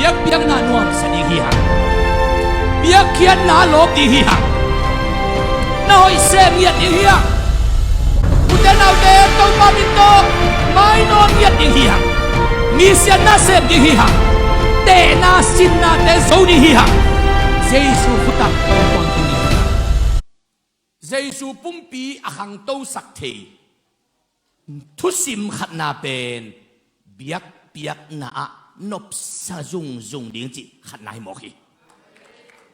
Biakpiakna nuam sani hiha Piakkhiatna lawp di hiha na hoih sem yat di hiha utenau te tong pamito mai non yat di hiha misian na sem di hiha te na sinna te zo di hiha Zeisu khutak tawntung di hiha Zeisu pumpi khang sak the thu sim khat na pen Biakpiakna nop sa zung ding chi khat nai mo khi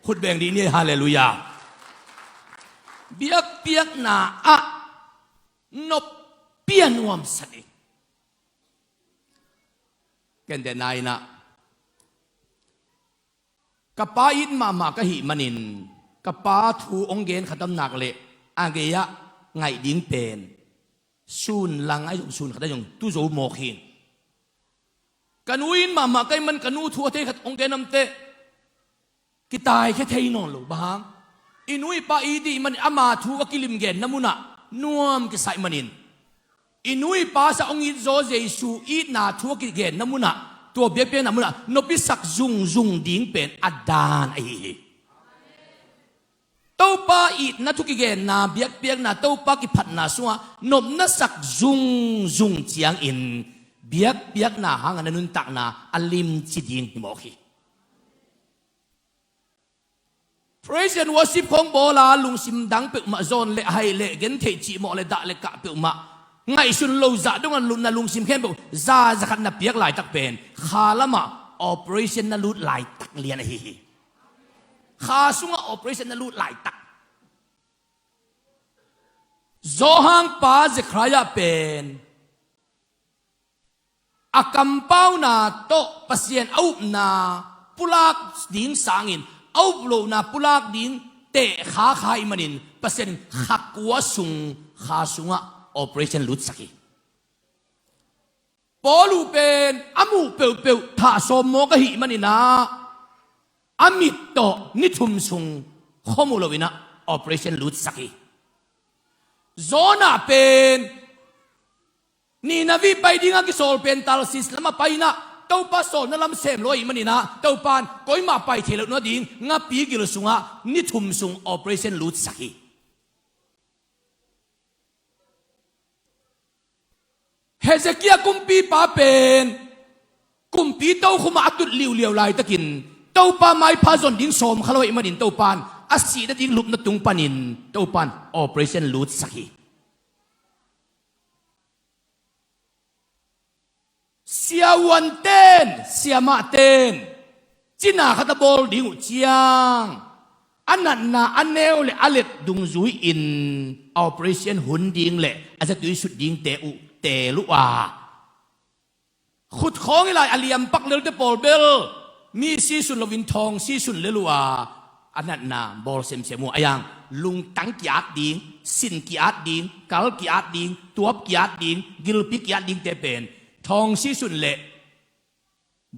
khut beng di ni hallelujah Biakpiakna nop pianuam sani ken de nai na kapait mama ka hi manin kapa thu ongen khatam nak le ageya ngai ding pen sun lang ai sun khada jong tu zo mo khin kanuin mama kai man kanu thu the khat ongen nam te kitai khe thei non lo bang inui pa idi man ama thu ka kilim gen namuna nuam ki sai manin inui pa sa ongi zo Zeisu i na thu ki gen namuna to be namuna no pi sak zung ding pen adan ai to pa i na thu ki gen na Biakpiakna to pa ki phat na suwa nom na sak zung chiang in Biakpiakna hang anun tak na alim chi ding mo khi Praise and worship ของโบราณลุงซิมดังเปิกมาโซนเละให้เละเกนเทจิหมอเลยดะเละกะเปิกมาไงสุนโลซาดงลุนนะลุงซิมเข้มเปิกซาจะขัดนับเปียกหลายตักเป็นขาละมา operation นั่นลุดหลายตักเลียนฮิขาสุงะ operation นั่นลุดหลายตักโซฮังป้าจะใครจะเป็นอากัมเป้านาโตปัสเซียนเอานาปุลากดิ้งสางินเอาโลนาปุลากดิ้งเตะขาขายมันินเปอร์เซ็นต์ขักกัวสุงขาสุงะ operation ลุดสักีปอลูเป็นอามูเปียวท่าสมโมกหิมันินาอามิตโตนิทุมสุงข้อมูลวินะ operation ลุดสักีโซน่าเป็นนี่นาวีไปดิ้งกิโซลเป็นตาลซิสแล้วมาไปนะเต้าป้าโซนนั่นลำเสมลอยมันนี่นะเต้าปานก้อยมาไปเทเลนดิ้งงับปีกิโลสุงะนิทุมสุง operation ลุดสักีเฮเซเกียกุมปีป้าเป็นกุมปีเต้าขุมาอัตุดเลียวลายตะกินเต้าป้าไม้พาซอนดิ้งโสมขลอยมันนี่เต้าปานอาศีดดิ้งลุบนตุงปานินเต้าปาน operation ลุดสักีเสียวันเต้นเสียมาเต้นจีน่าขัตบอลดิ้งอุจยังอันนั้นน่ะอันเนวเลยอเล็ดดุงซุยอิน operation หุ่นดิ้งเลยอาจจะตุยสุดดิ้งเตอุเตลุอาขุดของอะไรอเลียมปักเลลเตปอลเบลมีซีซุนลวินทองซีซุนเลลุอาอันนั้นน่ะบอลเซมมัวอย่างลุงตังกีอาดดิ้งสินกีอาดดิ้งกัลกีอาดดิ้งตัวกีอาดดิ้งกิลปิกีอาดดิ้งเตเป็นทองซีซุนเละ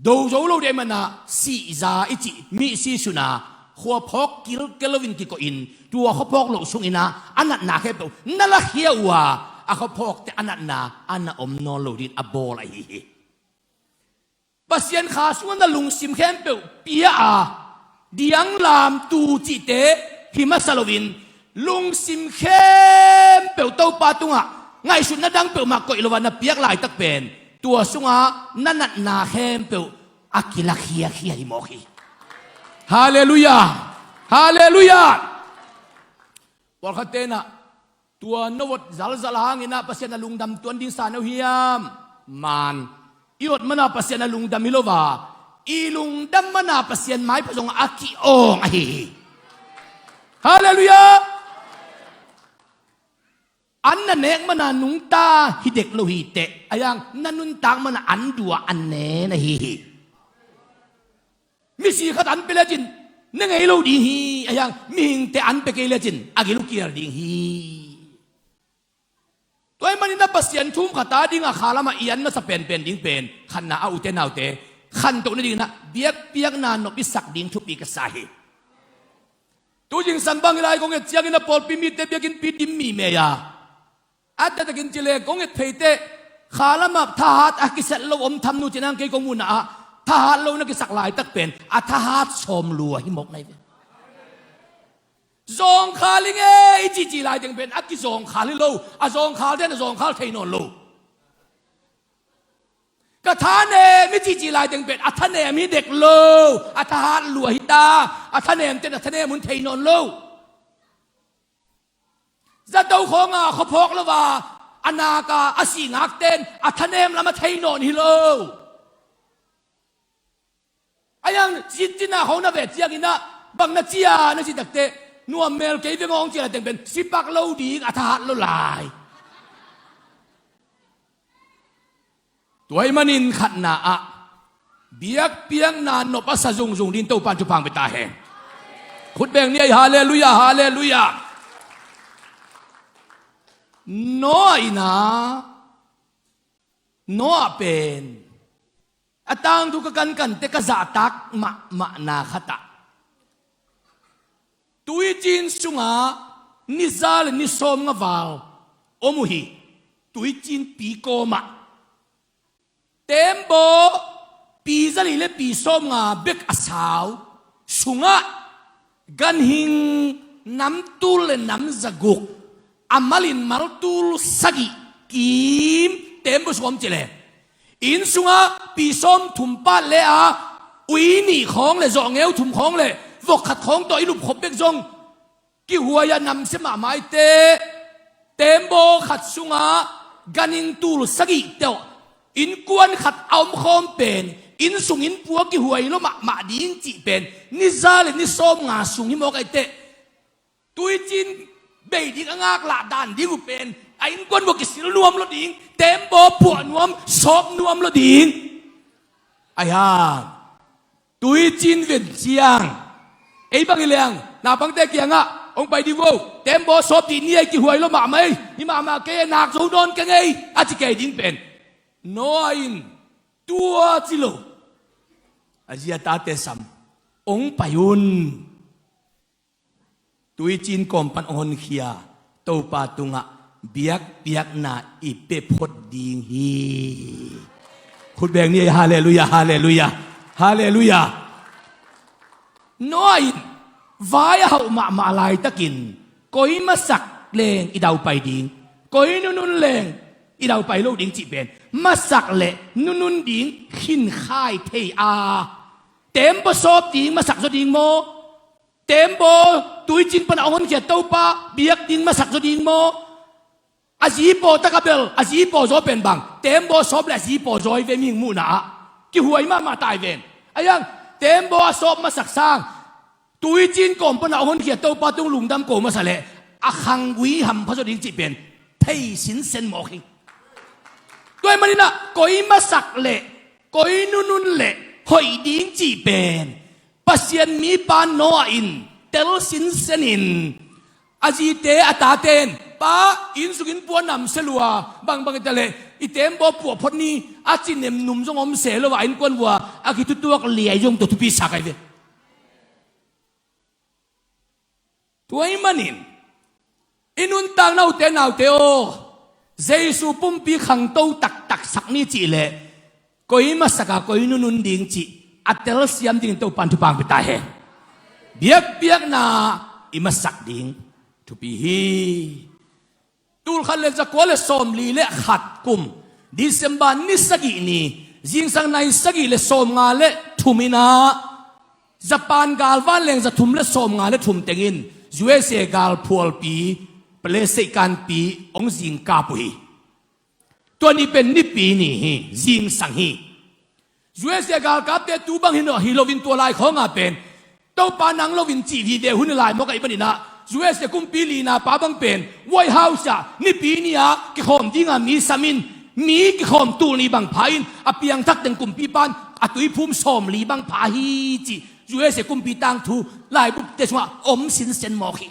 ดูโจโลเดมันนะสีซาอิจิมีซีซุนาหัวพอกกิลวินกิโกอินตัวเขาพอกโลซุงอินะอันนั้นนาแค่ตัวนั่นละเฮียวะอาเขาพอกแต่อันนั้นนาอันนั้นอมนอโลดินอบอลอะไรปัสยันขาส่วนนั้นลุงซิมแคมเปลเปียเดียงลามตูจิเตหิมัสโลวินลุงซิมแคมเปลเต้าปาตุงะไงสุดนั้นดังเปลมากกอิลวันนับเปียกหลายตักเป็นตัวสุงะนั่นนาแคมเปลอากิลักเฮียฮิโมฮีฮาเลลูยาฮาเลลูยาบอกขัดเตนะตัวนวดจัลหางินะปัสยาลุงดำตัวดิ้งสานเอาเฮียมมันอีวดมันปัสยาลุงดำมิโลวาอีลุงดำมันปัสยาไม้ผสมอากิโองไอฮาเลลูยาอันนั้นเองมันนุงตาฮิเด็กโลหิตเตะอย่างนั้นนุนตังมันอันดัวอันเน่นะฮิมิสิขัดอันเปลจินนั่งไงโลดีฮีอย่างมิงเตอันเปเกลจินอากิลุกีร์ดีฮีตัวมันนี่นับปัสยันทุ่มขัดตาดิ้งอาคาละมาเอียนมาสเปนดิ้งเป็นขันนาเอาเตนเอาเตขันตัวนี้ดิ้งนะเบียกนานนบิสักดิ้งทุปีกษาเหตัวยิงสันบังไรกงเอจียกินปอลปีมีเตเบียกินปีดิมมีเมียอาจจะกินจิเลกงเอเพยเตขาละมาทหารอากิเซลโลอมทำนูจินังเกยกงมุนอา ทหารเรานักสักหลายตักเป็นอัทหารชมลัวหิมกในเป็นซองขาลิงจีลายถึงเป็นอักกิซองขาลิโลอะซองขาเดนซองขาเทนอนโลกท่านเนมิจีลายถึงเป็นอัทเนมีเด็กโลอัทหารลัวหิตาอัทเนมเจนอัทเนมุนเทนอนโลจะเดาของเขาพกแล้วว่าอนาคาอสีงักเต้นอัทเนมละมาเทนอนฮิโลอายังจิน่าของนักเวทเจียกินะบางนักเจียนักจิตเตะนัวเมลเกย์เป็นของเจียแต่เป็นสิบักเล่าดีอัฐานลายตัวไอ้มันอินขัดนาอะเบียกเปียงนานนบอัศจงดินเต้าปันจุพังไปตาแหงขุดแบงเนี่ยฮาเลลูยาฮาเลลูยาน้อยนะน้อเป็นอาตังทุกกันเตกะจะตักมะนาขตะตุยจินสุงานิซาลนิสมงาวาอมุฮีตุยจินปีโกมะเต็มโบปีซาลิเลปีสมงาเบกอาสาวสุงากันหิงน้ำตุลน้ำจักุกอามาลินมาลตุลสกิกิมเต็มโบสวมเจเลอินสุงาปีส้มถุมป้าเลอาอุยนี่ของเลยจองเอวถุมของเลยวกขัดของตัวอิลุบขบเบกจงกิหัวยานำเสมาไม้เตเต็มโบขัดสุงากันิงตูลสกิเตวอินกวนขัดเอาคอมเป็นอินสุงอินปัวกิหัวยโลมาดิ้งจีเป็นนิซาเลนิส้มงาสุงหิมอกไอเตตุยจินเบยดิ้งงากลาดานดิ้งเป็นไอ้คนบอกกิสิลนวมละดิ่งเต็มบ่ปวดนวมชอบนวมละดิ่งไอ้ห่าตุยจินเวียนเจียงไอ้บางเรื่องนาบังเตกียงอ่ะองไปดิโวเต็มบ่ชอบดีนี่ไอ้กี่หวยละหมาไหมนี่หมาเกยนักสูดนกันไงอาจจะเกยดิ้งเป็นน้อยตัวจิโลอาจจะตาเตสัมองไปยุนตุยจินกอมปันอนเขียโตปาตุงะBiakpiakna ipe pot ding hi คุณแบงนี่ฮาเลลูยาฮาเลลูยาฮาเลลูยาน้อยวายเฮามาลายตะกินก้อยมาสักเลงอีดาวไปดิงก้อยนุนเลงอีดาวไปโลดิงจีเป็นมาสักเลนุนดิงขินค่ายเทอาเต็มปสอบดิงมาสักสดิงโมเต็มโบตุยจินปนเอาคนเขียนเต้าป้าเบียกดิงมาสักสดิงโมอาจีโปตะกะเบลอาจีโปโจเป็นบังเต็มโบสอบและอาจีโปโจเวมิงมูนากิหวยมาตายเวนอายังเต็มโบสอบมาสักสร้างตุยจินก่อมปนเอาคนเขียนเต้าป้าต้องลุงดำโกมาสะเลอาคังวิหำพระโจดิงจีเป็นเทสินเซนหมอคิงด้วยมันนี่นะก้อยมาสักเลก้อยนุนเลหอยดิงจีเป็นปัสยันมีปานโนอินเตลสินเซนินอาจีเตอตาเตนป้าอินสุกินปัวนำเสลัวบางตะเลอีเต็มบ่ปัวพนี้อาจินเนมนุ่มจงอมเสลว่าอินกวนวัวอากิตุตัวกเลียยงตัวทุปีสักไอเวตัวไอ้มันอินุนตังนาเตโอเจสุปุ่มปีขังโตตักสักนี่จีเลก็อิมาสักก็อินุนดิ่งจีอัตเตลสยามดิ่งโตปันทุปังไปตาเฮเบียกนาอิมาสักดิ่งทุปีฮีตูลขันเลจะกวาเลสอมลีเลขัดกุมดิเซมบานิสกีนีจิงสังในสกีเลสอมงาเลทุมินาจะปานกาลวันเลงจะทุมเลสอมงาเลทุมเตงินยูเอสเอกาลพัวลปีเปลเสกันปีองจิงกาปุยตัวนี้เป็นนิปีนี่จิงสังฮียูเอสเอกาลกับเตตูบังฮิโนฮิโลวินตัวลายของอาเป็นเต้าปานังโลวินจีวีเดหุนลายมกไอบันินะUS กุมปีลีนาป้าบังเป็นไวท์เฮาส์อะนี่ปีนี้อะกิขอมดิ้งอะมีสามินมีกิขอมตูนี่บังพายินอะเปียงทักเต็งกุมปีปานอะตุยพุ่มสอมลีบังพาฮีจี US กุมปีตังทูลายบุกเตชว่าอมสินเซนมอคี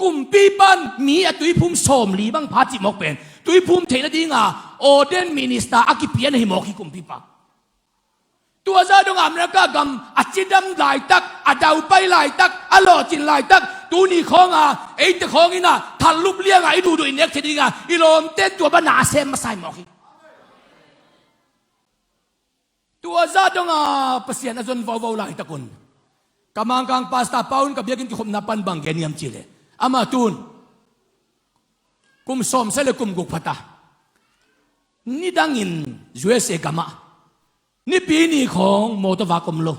กุมปีปานมีอะตุยพุ่มสอมลีบังพาจิมอกเป็นตุยพุ่มเทนดิ้งอะโอเดนมินิสตาอากิเปียนให้มอคีกุมปีปาตัวเจ้าดงอเมริกากำอาจิดำลายตักอาดาวไปลายตักอลอจินลายตักตัวนี้ของไอ้ตัวของนี่นะทันลุบเลี้ยงไอ้ดูอินเน็กทีนี้อีโลมเต้นตัวบ้านนาเซมมาใส่หมอกตัว za dong pasien azon vaw lai takun kamang kang pasta paun kabiakin ki khom na pan bang geniam chile ama tun kum som sele kum guk phata ni dangin USA kama ni pi ni khong motor va kom lo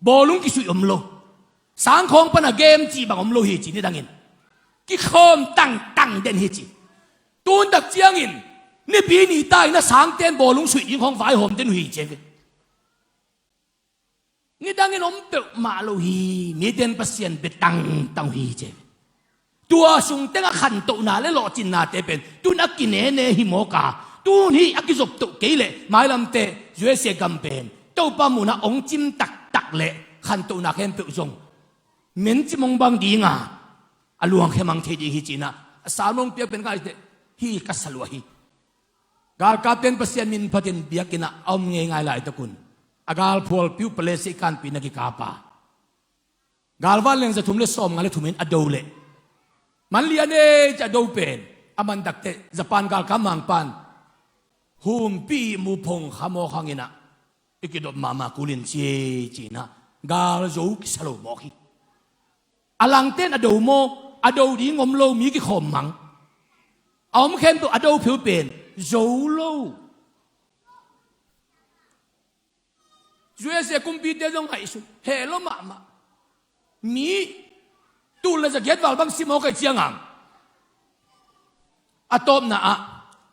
bolung ki sui om lo sang khong pana game chi bang om lo hi chi ni dangin ki khom tang den hi chi tun dak chiang in ni pi ni tai na sang ten bolung sui yin khong vai hom den hi che ni dangin om pe ma lo hi mi den pasien be tang hi che tua sung tenga khan to na le lo chin na te pen tu na ki ne hi mo ka tu ni akizop to ke le mai lam te USA gam pen to pa mu na ong chim tak le khan to na khem pe jong men chi mong bang di nga aluang khemang the di hi china salmong pe pen ka te hi ka salwa hi gal kapten pasien min phatin biakina om nge ngai lai ta kun agal phol piu palesi kan pi na ki kapa galwal leng za thum le som ngale thumin adole man liane cha do pen aman dakte japan gal kamang pan hum pi mu phong khamo khangina ikidop mama kulin chi china gal zo ki salo mo khi alang ten ado mo ado di ngom lo mi ki khom mang om khen to ado phiu pen zo lo USA kumpi te jong hai su hello mama mi tu la za get wal bang simo kai chiang ang atom na a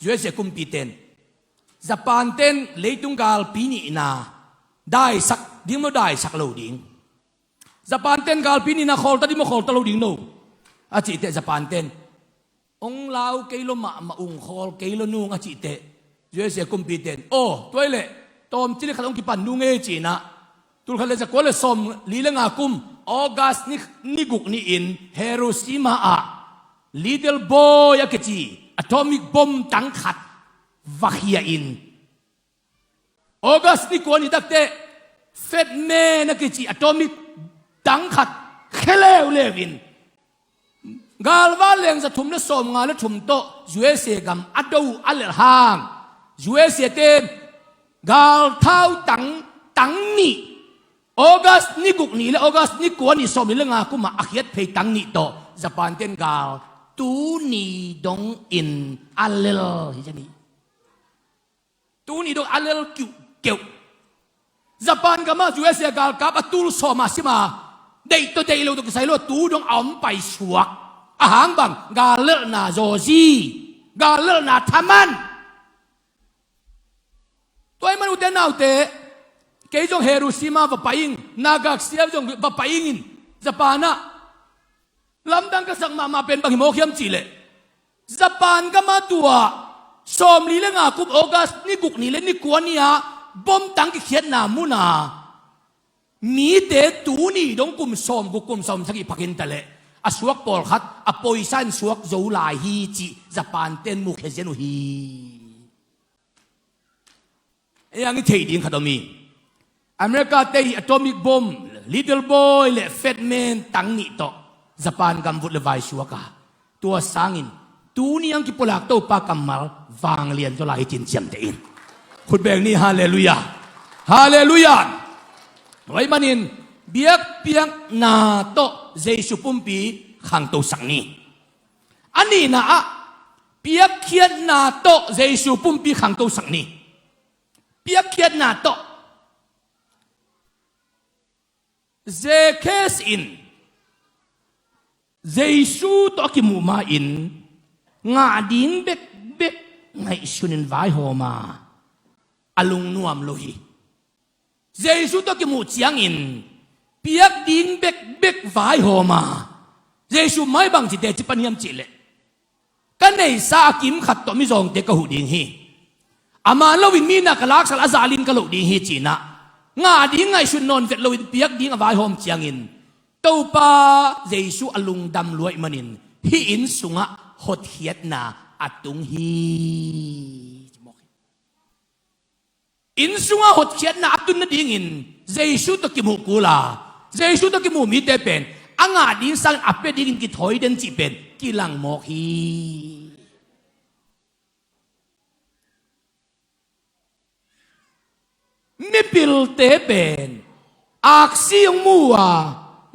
USA kumpi ten Japan ten leitung gal pini na dai sak ding mo dai sak lo ding Japan ten gal pini na khol ta di mo khol ta lo ding no a chi te Japan ten ong lao ke lo ma ung khol ke lo nung a chi te USA kumpi ten toile tom chili khalong ki pan nu nge chi na tul khale za kole som li le nga kum August ni guk ni in Hiroshima a little boy a kechi atomic bomb tang khat vakhia in August ni ko ni dakte fet me na kechi atomic tang khat khelew levin galwa leng za thum le som nga le thum to USA gam ado al hang USA te gal thau tang ni August ni guk ni le August ni ko ni som le nga kuma akhiat phei tang ni to Japan ten gal tu ni dong in alel hi jani tu ni dong alel keu Japan kama USA gal kap atul soma sima dei to dei lo to sai lo tu dong om pai suak ahang bang gal na zoji gal na thaman toy man uten naute ke jong Hiroshima va paing Nagasaki jong va paing in Japana lamdang ka sang ma pen bang mo khiam chi le Japan ka ma tua som li le nga kup August ni guk ni le ni kwania bom tang ki khiat na mu na mi te tu ni dong kum som sagi phakin tale asuak pol khat a poisan suak zo lai hi chi Japan ten mu khezenu hi yang thei ding khadomi America te atomic bomb little boy le fat man tang ni to Japan gam vut le vai suaka tua sangin tu ni yang ki polak to pa kamal wang lian to lai chin chiam te in khut beng ni hallelujah hallelujah noi manin Biakpiakna to Zeisu pumpi khang to sak ni ani na a Piakkhiatna to Zeisu pumpi khang to sak ni Piakkhiatna to Zekes in Zeisu to ki mu ma in nga ding bek ngai sunin vai homa alung nuam lohi Zeisu to ki mu chiang in piak ding bek vai homa Zeisu mai bang chi te chi paniam chi le kan nei sa kim khat to mi zong te ka hu ding hi ama lowin mi na kalak sal azalin ka lo ding hi chi na nga ding ngai sun non vet lowin piak ding vai hom chiang in to pa Zeisu alung dam luai manin hi in sunga hot hiat na atung hi in sunga hot hiat na atun na ding in Zeisu to ki mu kula Zeisu to ki mu mi te pen anga ding sang ape ding ki thoi den chi pen ki lang mo hi มิปิลเตเป็นอักซิยงมัว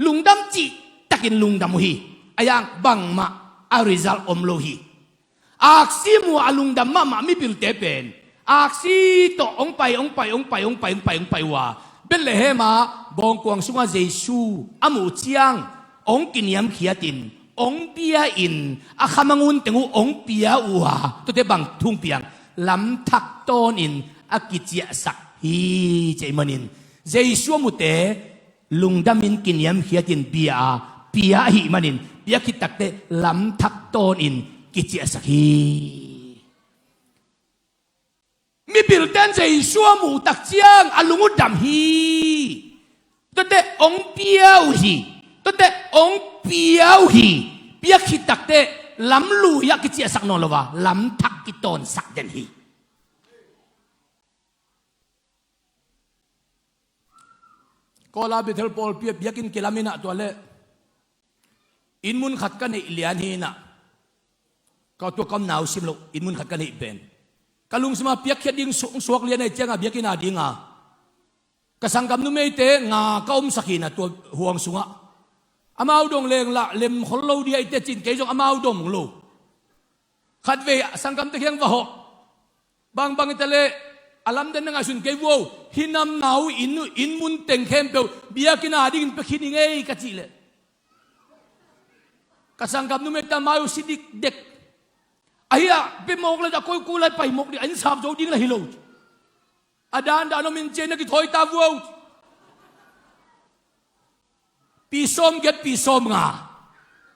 ลุงดำจีตะกินลุงดำฮีอายังบังมาอาริซัลอมโลฮีอักซิมัวลุงดำมามิปิลเตเป็นอักซิโตองไปว่าเบลเลเฮมาบองกวางสุงาเจซูอามูเจียงองกินยำเขียตินองเปียอินอาคามังุนตึงองเปียอัวตัวเตบังทุ่งเปียงลำทักโตนินอากิจยสักฮีเจมันินเจซูมุเตลุงดามินกินยำเขียตินเปียฮีมันินเปียคิดตักเตลำทักโตนินกิจยสักฮีมีบิลเตนเจซูมูตักเจียงอาลุงุดำฮีตัวเตองเปียวฮีตัวเตองเปียวฮีเปียคิดตักเตลำลูยากิจสักนอลวะลำทักกิตอนสักเดนฮีก็ลาบิเทลปอลเปียกินกิลามินะตัวเล่อินมุนขัดกันในอิเลียนฮีนะก็ตัวกำหนาวซิมโลอินมุนขัดกันในเป็นกลุงสมาเปียกเขียดิ้งสวกเลียนในเจ้าเบียกินาดิ้งกสังกำนุ่มเตะงาก้มสักินะตัวห่วงสุงะอามาดงเลงละเล็มคนเราดีไอเตจินเกยจงอามาดงโลขัดเวสังกำตะเคียงวะหกบางตะเลอาลัมเดนงาสุนเกยวหินำหนาวอินมุนเต็งเข้มเปียวเบียกินาดิ้งไปคิดยังไงกัจจิเลกสังกำนุ่มเตะมาอยู่สิดิกเด็กไอ้ยะไปมองเลยจะกูเลยไปมองดิอันสามโจดิ้งเลยฮิโลอาดานดานมินเจนักถอยตาวัวปีส้มเก็บปีส้มงา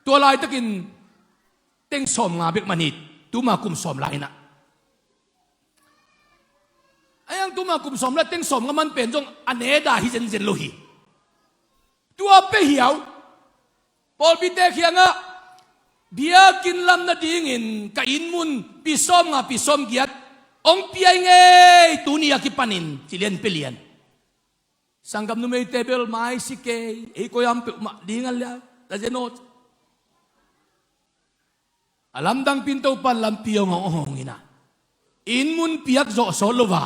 ตัวลายตะกินเต็งส้มงาเบกมันนิดตัวมากุมส้มลายนะไอ้ยังตัวมากุมส้มแล้วเต็งส้มก็มันเป็นจงอันเนดาฮิเซนโลหิตัวเปเหี่ยวพอปีเตะเขียงอ่ะเบียกินลำนาดิ่งินกับอินมุนปีส้มงาปีส้มเกียรองเปียงเอตัวนี้akiปันินจิเลียนเปลี่ยนสังกัมนุเมย์เตเบลไม้สิเกย์ไอ้ก็ยำเปิดมาดิ่งันเลยแต่เจโนตอลัมดังปินโตปันลำเปียงของอินะอินมุนเปียกโจโซโลวา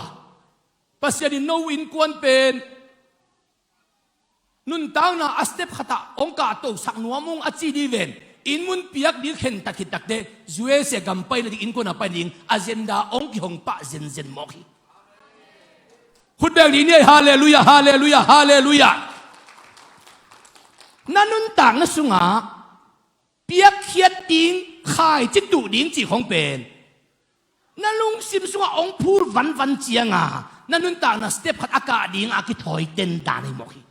ปัสยาดินโนอินกวนเป็นนุนตังนะอัสเตปขตาองกาโตสักนัวมุงอัจจีดีเวนอินมุนเปียกดีเข็นตักขิตักเดจวยเสกัมไปเลยอินคนนับไปดิ่งอาเจนดาองกิฮงปะเซนมอกีขุดแบบนี้เนี่ยฮาเลลูยาฮาเลลูยาฮาเลลูยานั่นนุนต่างนั่นสุงาเปียกเขียดดิ่งขายจิตดุดิ่งจีของเป็นนั่นลุงซิมสุงาองพูดวันเจียงนั่นนุนต่างนั่นสเต็ปขัดอากาศดิ่งอากิถอยเต็นตาในมอกี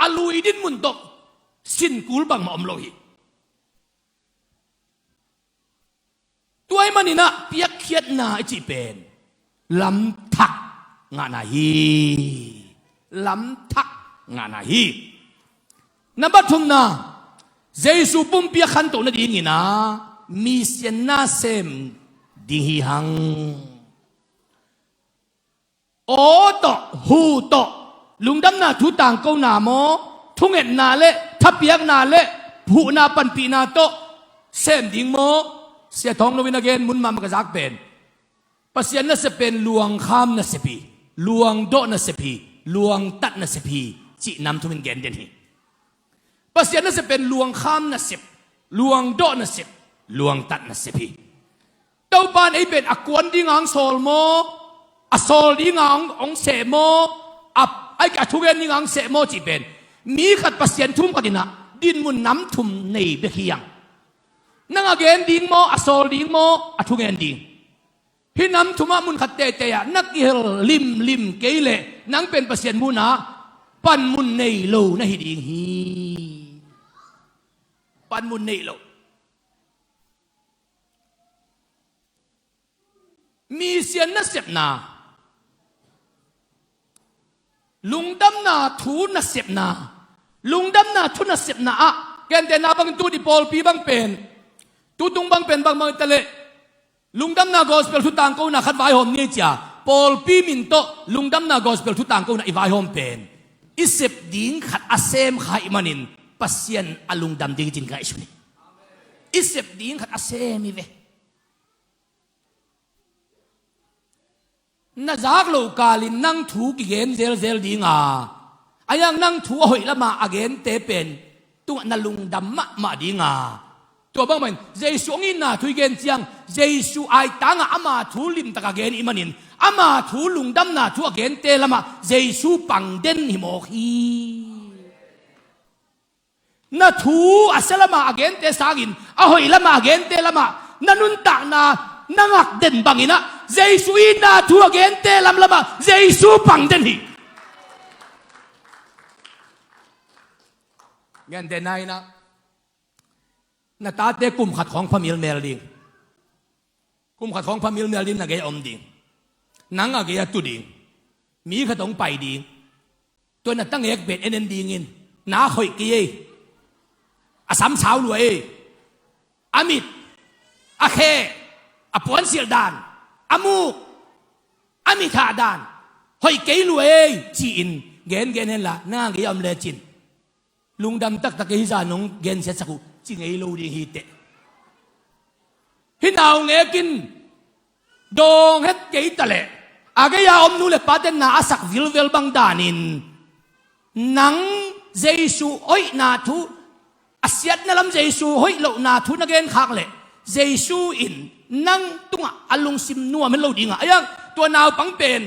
อาลุยดินมุนตกสินกูลบังมาอมโลหิตัวไอ้มันนี่นะเปียกเขียดนาไอจีเป็นลำทักงานาฮีลำทักงานาฮีนับบัดทุมนาเจสุปุ่มเปียขันโตนะดีงี้นะมีเสียนนาเซมดิฮีหังโอโตหูโตลุงดำนาทุต่างเกาหนาโมทุ่งเอ็ดนาเละทับเปียกนาเละผู้นาปันปีนาโตเซมดิ่งโมเสียท้องนวินาเกนมุนมามกระซักเป็นปัสยานะเสเป็นลวงข้ามนะเสพีลวงโดนะเสพีลวงตัดนะเสพีจีนำทุมินเกนเดนฮีปัสยานะเสเป็นลวงข้ามนะเสพลวงโดนะเสพลวงตัดนะเสพีเต้าปานไอเป็นอักวนดิ้งอังโซลโมอโซลดิ้งอังองเสโมอับไอกะทุเกนดิ้งอังเสโมจีเป็นมีขัดปัสยานทุ่มกันดินะดินมุนน้ำทุ่มในเบคียังนั่งเกนดิ่งโมอโซลดิ่งโมอทุเกนดิ่งพี่น้ำทุมามุนขัดเตะเตะนักเฮลลิมเกยเลนั่งเป็นเปอร์เซ็นต์มุนะปันมุนในโลนะฮิดิ่งฮีปันมุนในโลมีเสียนนัสเซบนาลุงดำนาทูนัสเซบนาลุงดำนาทูนัสเซบนาอะแกนเดนาบังตูดิปอลปีบังเป็นตูตุงบังเป็นบังตะเลลุงดำนากอสเปลทุตังกูนักขัดไว้หอมเนี่ยจ้าปอลปีมินโตลุงดำนากอสเปลทุตังกูนักไว้หอมเป็นอิเซบดิ้งขัดอาเซมขายมันินปัสยันอลุงดำดิ้งจินกันอิสุนีอิเซบดิ้งขัดอาเซมิเว น่าจากโลกาลินนั่งถูกิเกนเซลดีงาอายังนั่งถูหอยละมาอเกนเตเป็นตัวนั่ลุงดำมาดีงาตัวบางมันเจสุงินน่ะทุยเกนเจียงเจสุไอตังอามาถูลิมตะกเกนอิมันนินอามาถูลุงดำน่ะถูอเกนเตละมาเจสุปังเดนหิโมฮีน่ะถูอาเซละมาอเกนเตสากินอาหอยละมาอเกนเตละมานั่นนุนตักน่ะนักเด่นบังอินะเจสุอินน่ะถูอเกนเตละมาเจสุปังเดนหิเงินเดนไนนะน่าตาเตะกลุ่มขัดของพามิลเมลดิงกลุ่มขัดของพามิลเมลดิงน่ะเกยอมดิงนังอ่ะเกยตุดิงมีขดงไปดิงตัวน่ะตั้งเอกเบ็ดเอ็นดิงินน้าหอยเกยอาสามสาวรวยอามิดอาเคอาปวนเสียดานอามูอามิธาดานหอยเกยรวยจีนเกนเห็นละน่าเกยอมเลจินลุงดำตักตะเกยจานงเกนเสียสักจริงไอ้ลูดีฮีเตฮินเอาเงกินดงเฮ็ดเกยตะเละอากยาอมนูเลปาเตนนาอาศักวิลเวลบังดานินนังเจสุโอยนาทูอาเซียนนั่นลำเจสุโอยโลนาทูนักเกนคักเละเจสุอินนังตุงอลุงซิมนัวมันโลดีงะยังตัวนาวปังเป็น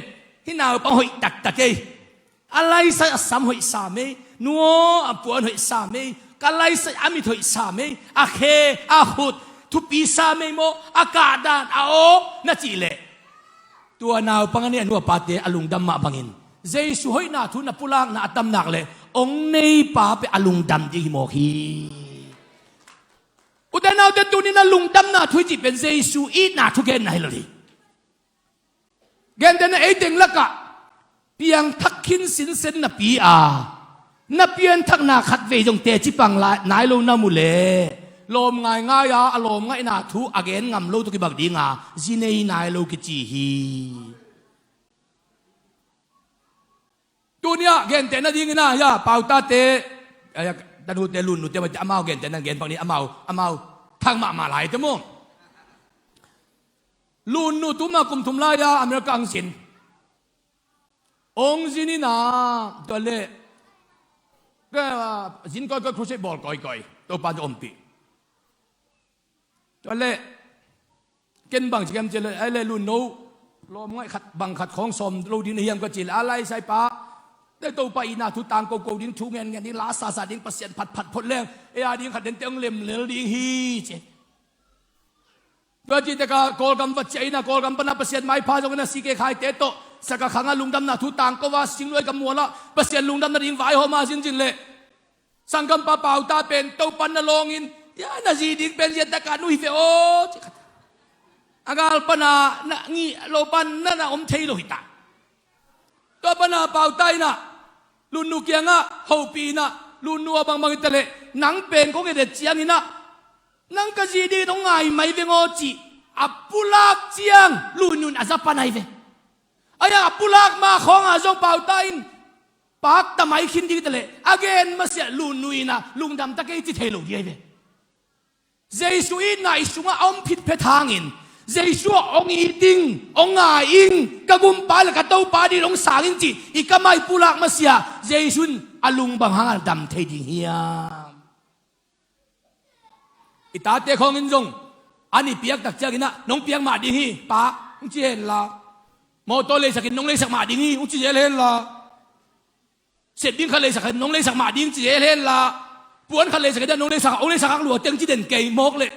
ฮินาวปังหอยตักตะเกยอะไรใส่สามหอยสามเมนัวอปวนหอยสามเมกันไล่ใส่อามิถอยสามเมอาเคอาขุดทุปีสามเมโมอากาดานอาโอน่าจีเล่ตัวนาวปังเนี่ยนัวปาเตอลุงดำมาบังอินเจสุหอยนาทุนปุลังนาตำหนักเลยองในป่าไปอลุงดำดีโมฮีอุตนาวเตตุนี่นาลุงดำนาทุยจีเป็นเจสุอีนาทุเกนไหนเลยเกนเดนไอเด้งละกะเพียงทักขินสินเซนนาปีอานับเพียนทักนาขัดเวจงเตจิปังลายนายโลนามุเลลมง่ายง่ายอารมณ์ง่ายนาทุอเกนงำโลตุกิบักดีงาจีเนยนายโลกิจีฮีตัวเนี้ยเกนเตนดีงี้นะยาเป่าตาเตดันหูเตลุนหูเตมันจะอามาเกนเตนันเกนฝั่งนี้อามาทางมาหลายเตมั้งลุนนูตุมากุมทุมลายาอเมริกาอังสินองค์จีนี่นะตัวเล่ก็สินก็ครูเซบอลก่อยตัวปานจะอมปีตัวเล่เกินบางสิ่งเจริญไอ้เล่ลุนโน่ลมง่ายขัดบังขัดของสมเราดินเฮียมก็จิลอะไรใส่ปะได้ตัวไปนาทุตังโกดิ้งทุเงินนี่ลาซาดิ้งเปอร์เซ็นต์ผัดพดแรงไอ้อาดิ้งขัดเดินเตียงเล็มเหลือดิ้งฮีเจตัวจีตะกาโกลกัมปัจจัยนะโกลกัมปนาเปอร์เซ็นต์ไม่พาจงกันสิเกขายเตโตสักขังลุงดำนาทุตังก็ว่าสิ่งรวยกับมัวละเปอร์เซ็นต์ลุงดำนาดิ้งไฟหอมาจริงๆเลยสังกัมปะเป่าตาเป็นตัวปันนลงอินยานาจีดิ้งเป็นเยตะการนุยเฟโออากาลปนานะงี้โลปันนั่นนะอมเทโลหิตาตัวปนาเป่าไตนะลุนนุเกียงะเฮาปีนะลุนนัวบางอิตาเลหนังเป็นของเด็ดเจียงนี่นะนังกะจีดีตรงไงไม่เวงอจีอับปุลักเจียงลุนนุนอาซาปนายเวอายังอับปุลักมาของอาจงเป่าไตปากตะไมขินดีตะเลอเกนมาเสียลุนนุยนะลุงดำตะเกยจิเทโลเยเวเจสุอินนะอิสุงะอมผิดเพทางอินเจสุองอีติงองงาอิงกะกุมปาลกะเต้าปาดีลงสางอินจีอีกะไม่ปุลักมาเสียเจสุนอลุงบังหางดำเทดิเฮียอิตาเตของอินจงอันนี้เปียกตักเจกินะน้องเปียกมาดีฮีปาอุจิเห็นละมอโตเลยสักน้องเลยสักมาดีฮีอุจิเห็นละเสร็จดิ้งเขาเลยสักน้องเลยสักมาดิ้งจิเห็นละปวนเขาเลยสักน้องเลยสักองเลยสักหลวงเตียงจีเด่นเกยมกเลย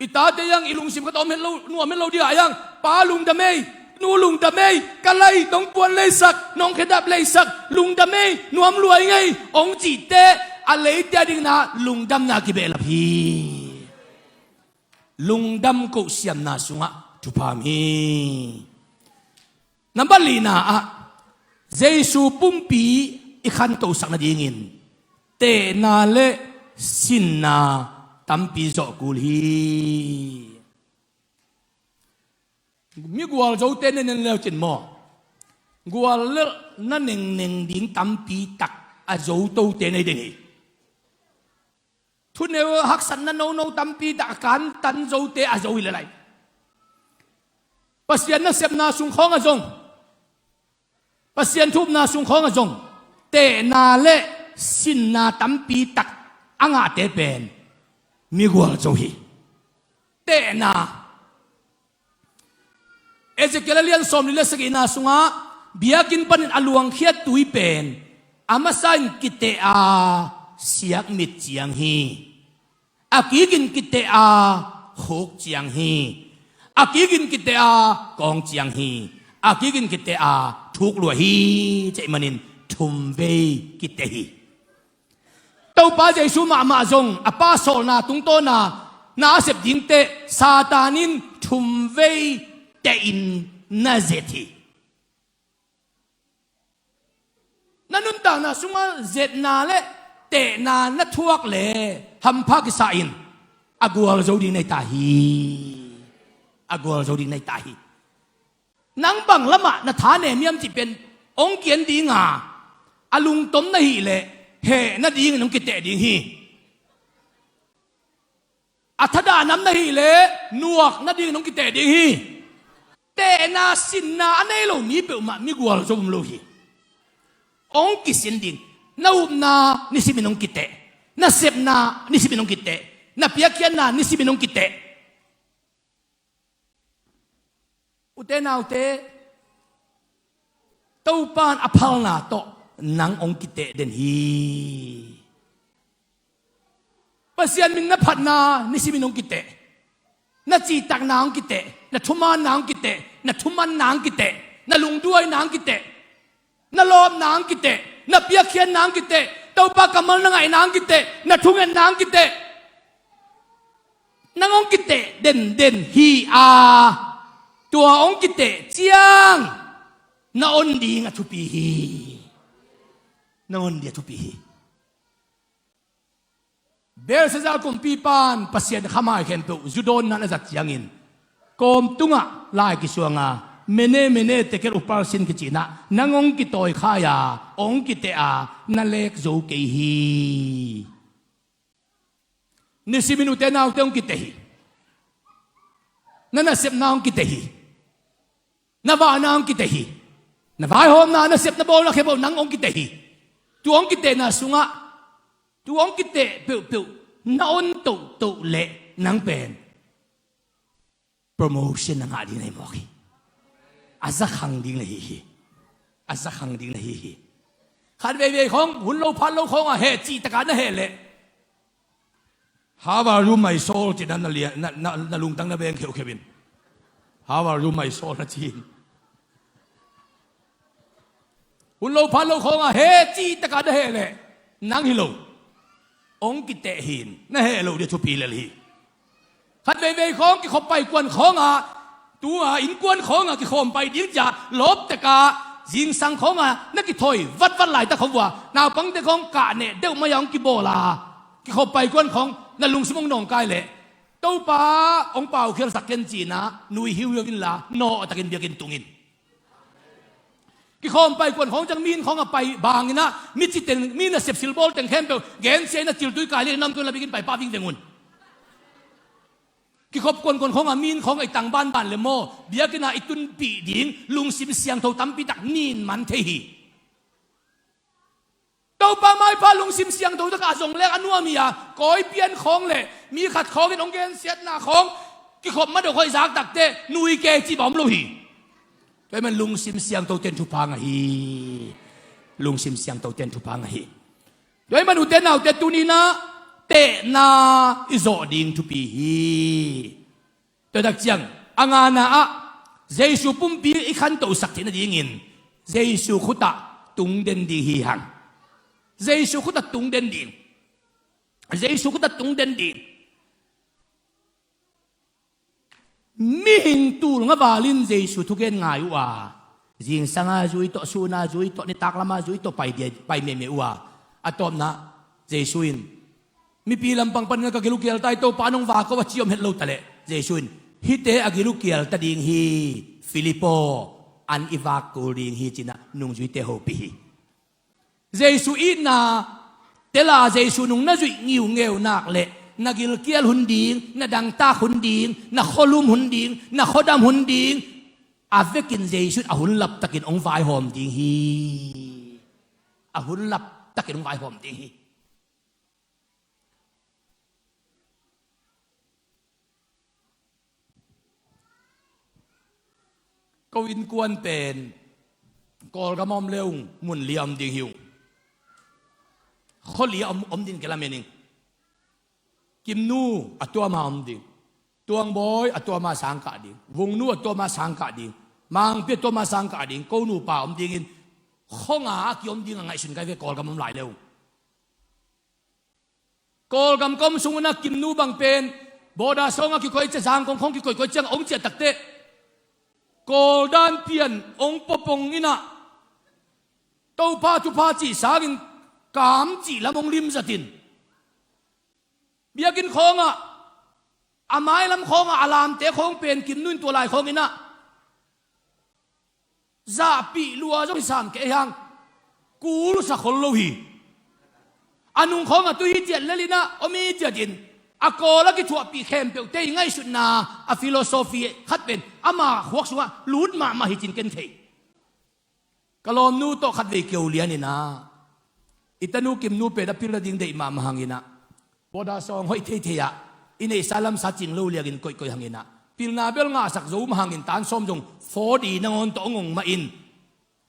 อิตาเตยังอิลุงสิมก็ต้องเห็นเราหนัวเห็นเราดีอะไรยังปาลุงดำเมยนูลุงดำเมยกันเลยน้องปวนเลยสักน้องเคดับเลยสักลุงดำเมยนวมรวยไงองจีเตอะไรเดียดิ้งนะลุงดำนากิเบลพี่ลุงดำกุเสียมนาสุงะทุพามีนับลีนาอะเจสุปุ่มปีอีขันโตสักนาดีงินเตนาเลสินนาตัมปีจอกุลีมีกัวเจ้าเต้นนั่นแล้วจินมอกัวเล่นั่นหนึ่งดิ้งตัมปีตักอาเจ้าโตเต้นในเดนี่ทุนเอวหักสันนั่นโนตัมปีตักการตันเจ้าเตอาเจ้าอะไรป pasien na sep na sung khong a jong pasien thup na sung khong a jong te na le sinna tampi tak anga te pen mi gwal zo hi te na Ezekielian som ni le sagina sunga biakin panin aluang khiat tui pen amasan kite a siak mit chiang hi akigin kite a hok chiang hi akigin kite a kong chiang hi akigin kite a thuk lua hi chai manin thum ve kite hi tau pa Zeisu ma zong apa sol na tung to na sep ding te satanin thum ve te in nazeti nanun ta na sunga zet na le te na thuak le hampa ki sa in agwal zo ding nei ta hi agwal zo ding nei ta hi nang bang lama na tha ne miam chi pen ong kian ding a alung tom na hi le he na ding nong ki te ding hi athada nam na hi le nuak na ding nong ki te ding hi te na sinna anei lo mi pe ma mi gwal zo lo hi ong ki sin ding na na ni si minong kite na sep na ni si minong kite na piakkhiatna ni si minong kite ute na ute tau pan aphal na to nang ong kite den hi pasian min na phat na ni si minong kite na chi tak na ong kite na thuman na ong kite na thuman na ong kite na lungduai na ong kite na lawp na ong kite na piakkhiatna na ong kite tau pa kamal na ngai na ong kite na thungen na ong kite nang ong kite den hi a tua ong kite chiang na on ding a thupi hi na on dia thupi hi bel sa kum pi pan pasien khamai khen tu judon na zat chiangin kom tunga lai ki suanga mene te ker upar sin ki china nangong ki toy khaya ong ki te a na lek zo ke hi ni si minute na ong ki te hi na sep na ong ki te hi na va na ong ki te hi na vai hom na sep na bol na khebo nang ong ki te hi tu ong ki te na sunga tu ong ki te pe na on to le nang pen promotion na nga di nei mo ki aza khang ding le hi aza khang ding le hi khan ve khong hun lo phan lo khong a he chi ta ka na he le how are you my soul chi na lia na lung tang na beng kheu khebin how are you my soul na chi hun lo phan lo khong a he chi ta ka na he le nang hi lo ong ki te hin na he lo de thu pi le hi khan ve khong ki khop pai kwan khong a tua in kwan khong a ki khom pai ding ja lop ta ka jing sang khong a na ki thoi vat lai ta khom wa naw pang te khong ka ne deu ma yang ki bola ki khop pai kwan khong na lung simong nong kai le to pa ong pau khel saken chi na nui hiu yogin la no takin biakin tungin ki khom pai kwan khong chang min khong a pai bang na mi chi ten mi na sep sil bol teng hem pe gen se na til tui kai le nam tu la bikin pai pa ving vengun ki khop kon khong a min khong ai tang ban le mo biakina itun pi ding lung sim siang tho tam pi tak nin man the hi to pa mai pa lung sim siang tho ta ka jong le anuam ya koi pian khong le mi khat khong in ong gen siat na khong ki khop ma do khoi zak tak te nui ke chi bom lo hiไปมันลุงซิมเสียงโตเต็นทุพังฮีลุงซิมเสียงโตเต็นทุพังฮีโดยมันอุเทนเอาเตตุนีนะเตนาอิโซดิงทุปีฮีตัวดักจังอ่างานะอะเจสุปุ่มปีอีขันโตสักทีนั่นยิงเจสุขุตะตุงเดนดีฮีหังเจสุขุตะตุงเดนดีเจสุขุตะตุงเดนดีมีหิงตูงบาลินเจสุทุกเกนง่ายว่าจิงสังอาจุยโตสูนาจุยโตนิตักลามาจุยโตไปเดียไปเมว่าอะตอมนะเจสุอินมีปีลำปังปันงกับกิลุเกียลไตโตปานงวาก็ว่าชิอมเฮลโลตะเลเจสุอินฮิเตอะกิลุเกียลตะดิงฮีฟิลิปโปอันอีวากูดิงฮีจินะนุงจุยเตโฮปีเจสุอินนะเตลาเจสุนุงนะจุยงิวเงวนักเลนักกิลเกียลหุนดิงนักดังตาหุนดิงนักขลุ่มหุนดิงนักขดำหุนดิง อาเวกินเจสุดอาหุนหลับตะกินองไฟหอมจริงฮีอาหุนหลับตะกินองไฟหอมจริงฮีก็วินกวนเป็นกอลกระมอมเร็วมุนเลียมจริงหิวเขาเลียอมดินกันละเมนิงกิมนูอัตัวมาอมดิงตัวงบอยอัตัวมาสังกัดดิงวงนูอัตัวมาสังกัดดิงมังเปียตัวมาสังกัดดิงกูนูป่าอมดิงินข้องอากิอมดิงไงสุนไกเวกอลกระมอมไหลเร็วกอลกำกอมสุงนักกิมนูบังเป็นบอดาสองกิคอยจะสังของกิคอยจังองเจตักเตะกอลดันเปียนองปปงอินะเต้าพาทุพาจีสากินกามจีละมงลิมสตินเบียกินของอ่ะอาไม้ลำของอ่ะอารามเตะของเป็นกินนุ่นตัวลายของอินะซาปีลัวจงสามเกยังกูรู้สักคนโลหีอันนุ่งของอ่ะตุยเจียนเลยนะอมีเจียดินอากอแล้วกิถั่วปีเข้มเปียวเตยง่ายสุดนาอะฟิโลโซฟีคัดเป็นอามาหัวสัวลูดมาหิจินเกนเทกะลอมนูโตคัดเวเกียวเลียนี่นะอิตานูกิมนูเป็ดพิลดิงเดมาหังอินะพอดาซองห้อยเทียอินเอซาลัมสัจจิงลูเลียกินก่อยหังอินะพิลนาเบลงาสักซูมหังอินตานส้มจงโฟดีนงอนโตงงมาอิน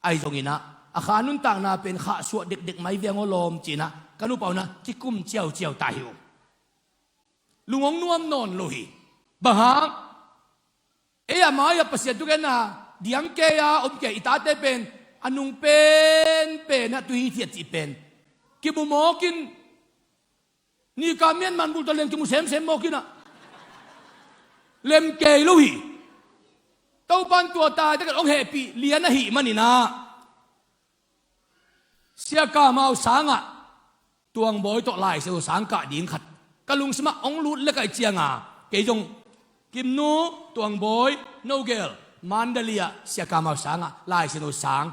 ไอจงอินะอาคานุนต่างนาเป็นข้าสวดเด็กไม่เวียงอลอมจีนะกันนูเปล่านะที่กุ้มเจียวตายหิวลุงองนวมนอนลุยบางเอ้ยมาอย่าประเสริฐทุกคนนะเดียงเกียอมเกียอิตาเตเป็นอันนุงเป็นนะตุยเทียจีเป็นกิบุโมกินนี่กาเมียนมันบุตรเลงกิมุเซมโมกินนะเล็มเกยลุยเต้าปันตัวตายแต่ก็องเฮปีเลียนหิมันนี่นะเสียกามาเอาสังอ่ะตัวงบอยตัวลายเสียสังกะดิ่งขัดกะลุงสมัครองลุดเล็กไอเจียงอ่ะเกยจงกิมนูตัวงบอยโนเกลมันเดลียเสียกามาสังอ่ะลายเสียโนสัง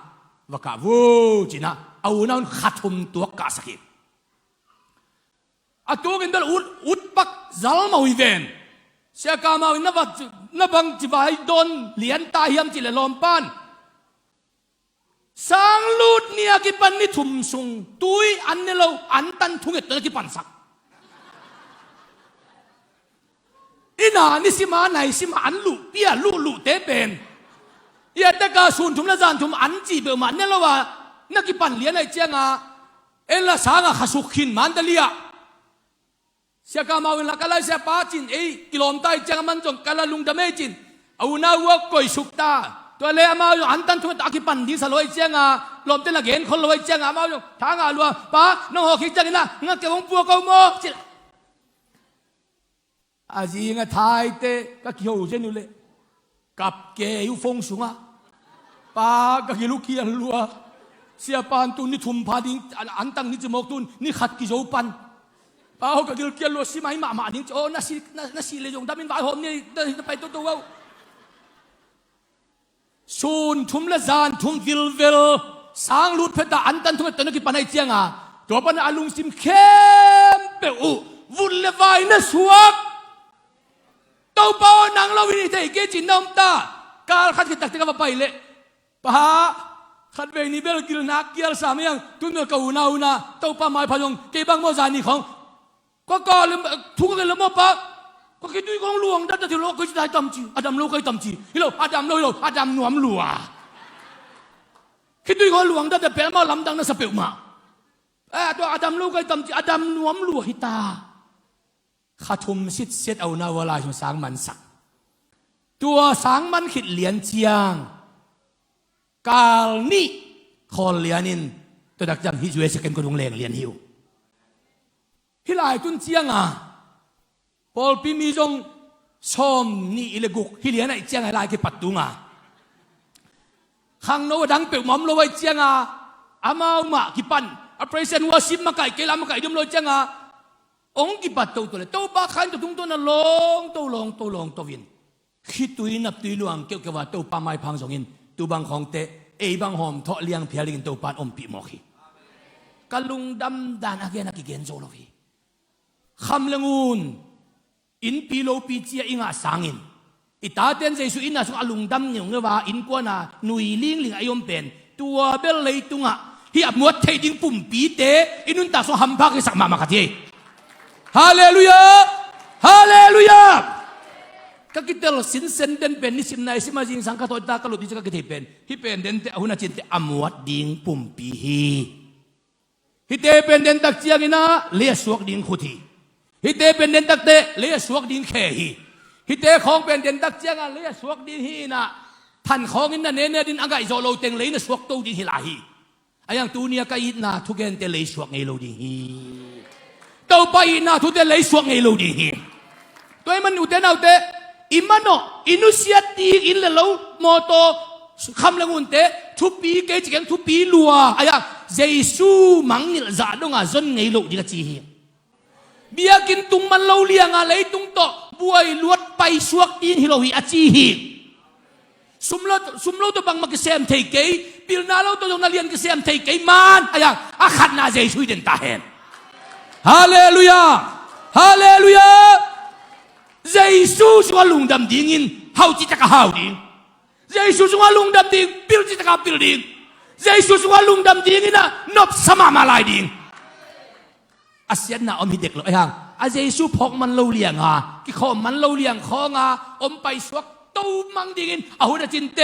วกาวูจีนะเอาหน้าขัดทุมตัวกาสกิอะตัวกันเดลอุดปักซัลมาวิเวนเสียกามาวินนับบังจิบายดนเลียนตายยำจิเลลอมปันสังลุดเนี่ยกิปันนี่ทุ่มซุงตุยอันนี้เราอันตันทุ่งเอ็ดตัวกิปันสักอินานี่สิมาไหนสิมาอันลุเปียลุเตเป็นเยตกาสูนทุ่มละจานทุ่มอันจีเบลมันเนี่ยเราว่านักกิปันเลียนไอเจียงอ่ะเอลละสางอ่ะขสุขินมันเดลียเสียกามาวินละกะไลเสียป้าจินกิโลมไตเจียงมันจงกะละลุงดะเมจินเอาหน้าวัวก่อยสุกตาตัวเลมาอยู่อันตันทุ่มตะกิปันดีสลอยเจียงอ่ะลมเตละเกนคนลอยเจียงอ่ะมาอยู่ทางอ่ะลัวป้าน้องหอคิดจังนะงั้นเกี่ยวกับปัวเกาโมจิอาจีงะทายเตก็เกี่ยวเจนุเลกับเกยุฟงสุงอ่ะป้าก็กิลุกีอันลัวเสียปานตุนนี่ทุ่มพาดิงอันตังนี่จะมอกตุนนี่ขัดกิโจปันป้าเขาก็กิลุกีอันลัวสิไม่มาดิงโอ้น่าสิเลยจงดามินบายหอมนี่ได้ไปตัวซูนทุ่มละจานทุ่มวิลสางลุดเพดาอันตันทุ่มตอนนี้ปันไอเจียงอ่ะตัวปันอาลุงซิมเข้มเปอุวุลเลวายนสวกเต้าเป้านังเราวินิจฉัยเกจินน้ำตาการขัดกิตักเตกับไปเลยป้าขัดเวนิเบลกิลนักเกียร์สามยังตุนกับอุณาเต้าป้าไม้พยงเก็บังโมจานี่ของก็เลยทุกข์เลยละโมป้าก็คิดดูของหลวงดัดที่โลกก็จะได้ตำจีอาดัมโลกก็ตำจีฮิโลอาดัมโลอาดัมนวมหลัวคิดดูของหลวงดัดแต่เป็นมาลำดังนั่นสเปลมาตัวอาดัมโลกก็ตำจีอาดัมนวมหลัวฮิตาข้าทุมสิทธิ์เสร็จเอาหน้าเวลาของสางมันสักตัวสางมันขิดเหรียญเจียงกาลนี่คอเหรียญนินตัวดักจังฮิจเวสกันก็ลงแรงเหรียญหิวฮิลายตุนเจียงอ่ะพอปีมีจงชมนี่อิเลกุกฮิเหรียญไอเจียงไอลายกี่ปัดตุงอ่ะขังโนดังเปิดหมอมโลไอเจียงอ่ะอามามากี่ปันอเปรสเซนวาซิมมาไก่เกลามาไก่ดิมโลเจียงอ่ะองค์กิปัตตัวเลยตัวบ้าขันตัวทุ่งตัวนั้นลงตัววินคิดตัวนับตัวหลวงเกี่ยวกับว่าตัวป้าไม้พังสองอินตัวบางของเตะบางหอมทอเลี้ยงเพียริงตัวปานอมปีหมอกีกลุงดำดานอาเกนักกิเกนโซโลฟีคำละงูนอินปีโลปีเจียอิงาสังอิน อิตาเตนเจสุอินาสุอลุงดำเนี่ยงว่าอินกว่าน่ะหนุ่ยลิงลิงอายมเป็นตัวเบลเลยตุงอ่ะที่อับมวดเทดิงปุ่มปีเตอินุนตาสุฮัมพักสักมาคัดเย่ฮาเลลูยาฮาเลลูยาก็คิดเราสินเซนเดนเป็นนิสินในสิมาจิงสังฆทศตากลุดิจะก็คิดเป็นที่เป็นเดนเตอหุนจินเตอัมวดดิงปุ่มปีฮิเตเป็นเดนตักเจียกินะเลี้ยสวกดิงขุทีฮิเตเป็นเดนตักเตเลี้ยสวกดิงเคฮีฮิเตของเป็นเดนตักเจียกันเลี้ยสวกดิงฮีนะท่านของอินนั่นเนี่ยดินอากาศโซโลเต็งเลยนะสวกโตดิงฮิลาฮีไอ้ยังตัวเนี่ยก็อินนะทุกเกนเตเลยสวกไงโลดิงฮีเต้าไปอินนะทุกเตเลยสวกไงโลดิงฮีตัวมันอุเตนเอาเตอิมันโนอินุเซียตีอินเลวโมโตคำละงุนเตทุบปีเกจิกันทุบปีลัวไอ้ยังเจสูมังนิลซาดงอาจนไงโลดิกจีฮีเบียกินตุงมันเลวเลียงอะไรตุงโตบวยลวดไปสวกดินฮิโลฮีอาจีฮีสุมโลตัวบังมักเซมเทเกย์ปิลนาโลตัวจงนาเลียนกเซมเทเกย์มันไอ้ยังอาขัดนาเจสุยเดนตาเห็นฮาเลลูยาฮาเลลูยาเจสุสุวาลุงดำดิ่งเฮาจิตกะเฮาดิ่งเจสุสุวาลุงดำดิ่งปิลจิตกะปิลดิ่งเจสุสุวาลุงดำดิ่งนะนบสมามาลายดิ่งอาเซียนน่ะอมฮิเด็กเลยไอ้ยังอาเจสุพกมันเลวเลียงอ่ะกี่ข้อมันเลวเลียงของอ่ะอมไปสวกตูมังดิ่งเอาหุ่นจินเต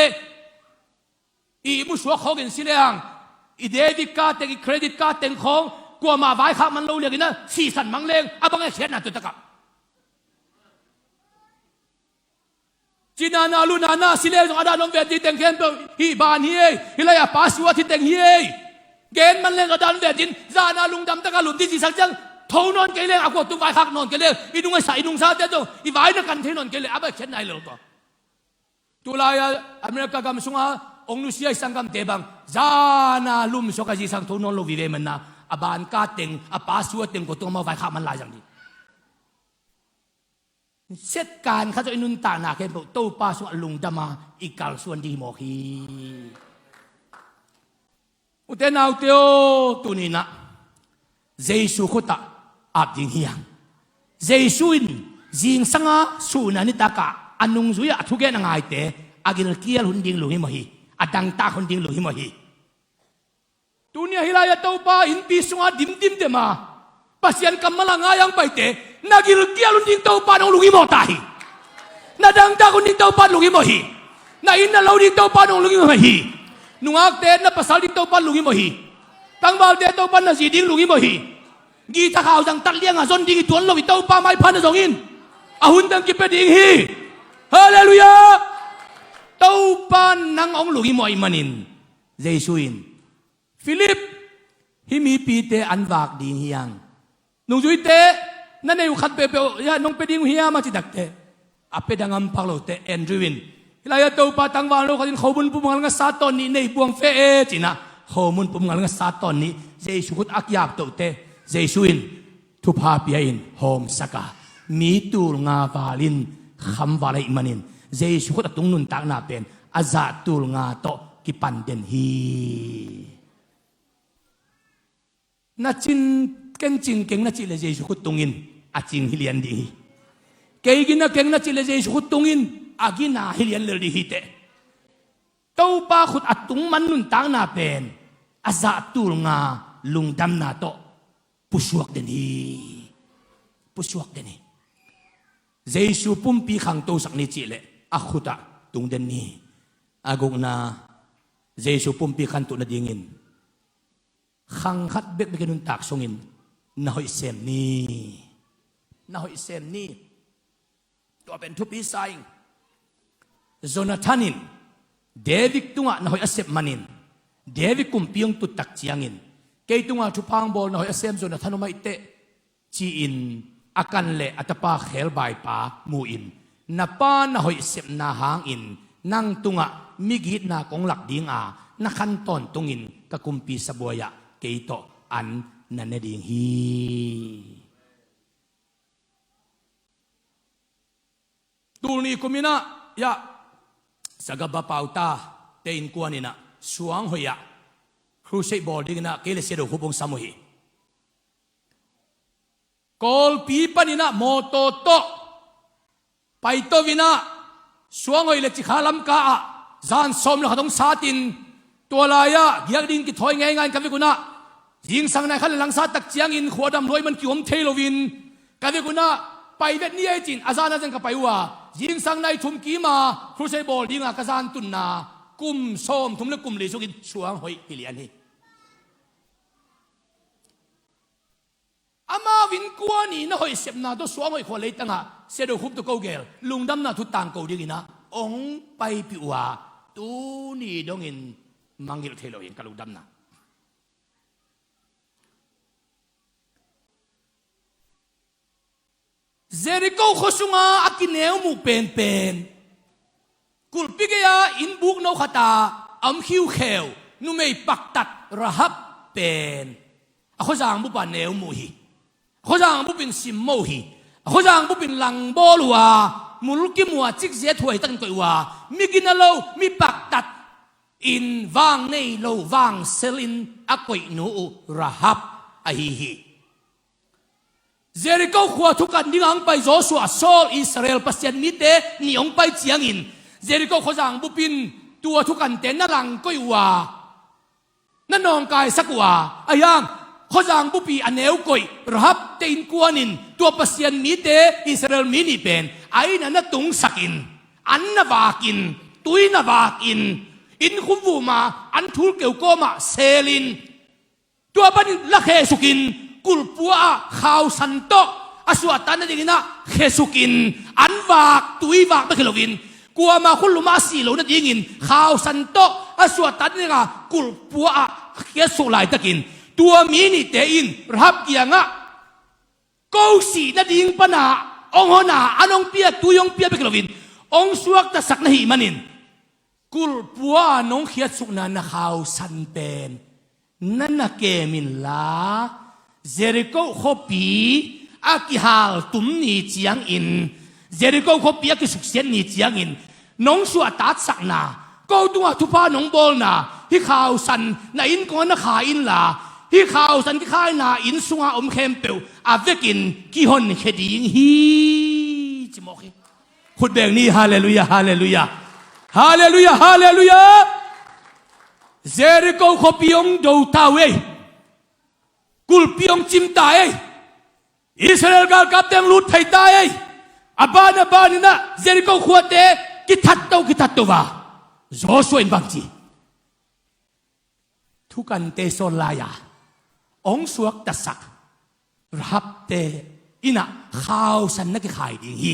อีมุสวกของกินสิเลียงอีเดบิตการ์ดอีเครดิตการ์ดเต็งของกลัวมาไว้ข้ามันเลวเลียงนะสีสันมังเลงอ่ะบังเอิญเสียน่ะตัวตะกับจีนานาลูนานาสิเลงอาดานองเวทีเต็งเข็นตัวฮีบานเฮียฮิลายาปาสวัที่เต็งเฮียเกณฑ์มันเลงอาดานเวทินจานาลุงดำตะกาลุนที่สีสังจังทนอนเกลียงอ่ะกวดตุ้งไว้ข้านอนเกลียงอีนุ่งไอ้สายนุ่งซาเจ้าอีไว้นักกันเทนอนเกลียงอ่ะบังเข็นไหนเลยตัวตุลายอเมริกากำสุงองนุเซียสังกัมเตบังจานาลุมสกัดจีสังทนนโลวิเวมันนะอบานกาเต็งอปาสวดเต็งก็ต้องมาไว้ข้ามันลายอย่างนี้เสร็จการข้าจะอินุนตาหนาเข็มโตปาสวดลุงดามาอีกาลส่วนดีโมฮีอุเทนเอาเตียวตุนีนะเจสุขุตะอับดิงเฮียงเจสุอินจิงสังอาสุนันิตากะอันนุ่งจุยอัทุกแกนังไงเตะอากิลเกียร์หุ่นดิ่งลุยมหีอัดังตาหุ่นดิ่งลุยมหีตุนีฮิลายะเต้าป้าอินปีสุงอาดิมเตมาปัสยันกำมะลังayangไปเตะนากิลเกียร์หุ่นดิ่งเต้าป้านองลุยมอตาฮีนาดังตาหุ่นดิ่งเต้าป้าลุยมหีนาอินนาลาวดิ่งเต้าป้านองลุยมหีนุ่งอักเตะนาปัสสาวะดิ่งเต้าป้าลุยมหีตั้งบาลเตะเต้าป้านาจีดิ่งลุยมหีกีตาข่าวจังตัดเลี้ยงอาจนดิ่งตัวลุยเต้าป้าไม่พันนะสองอินอาหุ่นดังกิบไปดิ่งฮีฮาเลลูยาเต้าปานนังองลุยมอยมันินเจสุอินฟิลิปฮิมีปีเตอันวากดิ่งเฮียงนุ่งจุยเตนั่นเองขัดเปเปยาน้องไปดิ่งเฮียมาจิดักเตอเปดังอัมพักโลเตแอนดรูวินฮิลายาเต้าปาตังวานโลขัดินเขาบุญปุ่มงานกับซาตอนนี้ในบวงเฟเอจินะเขาบุญปุ่มงานกับซาตอนนี้เจสุขุดอักยาบโตเตเจสุอินทุพาเปียอินโฮมสกามีตูงาวาลินคำวาลอิมันินเจสุขุดตุงนุนตักนาเป็นอาซาตูงาโตกิปันเดนฮีนัดจินเก่งจริงเก่งนัดจิเลเจสุขุดตุงินอาจิงฮิเลียนดีเก่งกินนักเก่งนัดจิเลเจสุขุดตุงินอากินาฮิเลียนเลดีฮิเตเต้าปาขุดอัตุงมันนุนตักนาเป็นอาซาตูงาลุงดำนาโตปุชวกเดนฮีปุชวกเดนฮีZeisu pumpi khang to sak ni chile akhuta tung den ni agong na Zeisu pumpi khan to na dingin khang khat bek bekenun tak songin na hoi sem ni to pen thu pi saing Jonathanin David tunga na hoi asep manin David kumpiong tu tak chiangin kay tunga thu pang bol na hoi asem Jonathan ma ite chi in akan le atapa khel bai pa mu in na pa na hoi sep na hang in nang tunga migit na kong lak ding a na khan ton tungin ka kumpi sa boya keito an na ne ding hi tulni kumina ya sagaba pauta te in kuanina suang hoya crusade boarding na kele sedo hubong samuhi kol pi panina moto to paito vina สวงไอ้เล็กจิขาลำกาจานสมแล้วเขาต้องซาตินตัวลายะอยากดินกิถอยง่ายๆกันไปกุนะยิงสังในขันหลังซาตักเจียงอินขวดดำรวยมันกิวมเทโลวินกันไปกุนะไปเวทนี้ไอ้จินอาจารย์นั่นก็ไปว่ายิงสังในทุ่มกีมาครูเซบอลยิงอากาศานตุนนากุมส้มทุ่มเล็กกุมลีสุกินสวงหอยฮิเลียนนี่อามาวินกัวนี่นะหอยเสพนาตัวสวงหอยขวดเลยตั้งอ่ะเสด็จคุบตัวเกาเกลลุงดำนาทุตต่างเกาดีกินะองไปปิวาตูนี่ดงอินมังกิลเทโลอินกับลุงดำนาเจริโกขสุงาอากินเนวมูเป็นกุลปิกยาอินบุกโนขตาอัมคิวเขวนุไม่ปักตัดระหับเป็นเขาจางบุปผาเนวมูฮีเขาจางบุเป็นซิมโมฮีเขาจางบุเป็นหลังบอลัวมุลกิมัวจิกเสียถวยตั้งตัวว่ามีกินโลมีปักตัดอินวางในโลวางเซลินอักวยนูระหับไอฮีเจริโกขวทุกันดิ้งอังไปโจชัวโซลอิสราเอลปัสยันมิเตนิองไปเจียงอินเจริโกขจางบุปินตัวทุกันเตนนั่งหลังก็อยู่ว่านั่นนองกายสักว่าอายังขจางบุปีอันเอวกอยรับเตอินกวนินตัวปัสยันมิเตอิสราเอลมินิเป็นไอ้นั่นตุงสักินอันนบากินตุยนบากินอินคุมวูมาอันทุลเกี่ยวก็มาเซลินตัวบันละเคสุกินกุลปัวข่าวสันโตอสวตันนั่นเองนะเขสุกินอันวากตุยวากไม่เคยลวินกลัวมาคุณลุมาสีโลนั่นเองข่าวสันโตอสวตันนี่นะกุลปัวเขสุไลตะกินตัวมีนี่เตอินรับเกียงะกูสีนั่นเองปนาองหนาอันองเปียตุยองเปียไม่เคยลวินองสวกตะสักนี่มันินกุลปัวน้องเขสุนันข่าวสันเป็นนั่นนะเกมินลาเจริโกขบีอากิฮาลตุมนี่เจียงอินเจริโกขบีอากิสุกเซียนนี่เจียงอินน้องสัวตัดสักนาก็ตัวทุพาน้องบอลนาที่ข่าวสันนาอินก่อนนาขาอินลาที่ข่าวสันที่ข่ายนาอินสุงาอมเข้มเปียวอาเวกินกิฮอนเขดีงฮีจิมอกฮีขุดแบงนี่ฮาเลลูยาฮาเลลูยาฮาเลลูยาฮาเลลูยาเจริโกขบีองดูตาเวกุลปีองจิมตายอิสราเอลกาลกับเต็มลุดไทยตายอบานนี่นะเจริโกขวดเตกิทัดตัวว่าโจชัวอินบังจีทุกันเตโซลายาองสวกตัสักรับเตอินะข่าวสันนักขายดีฮี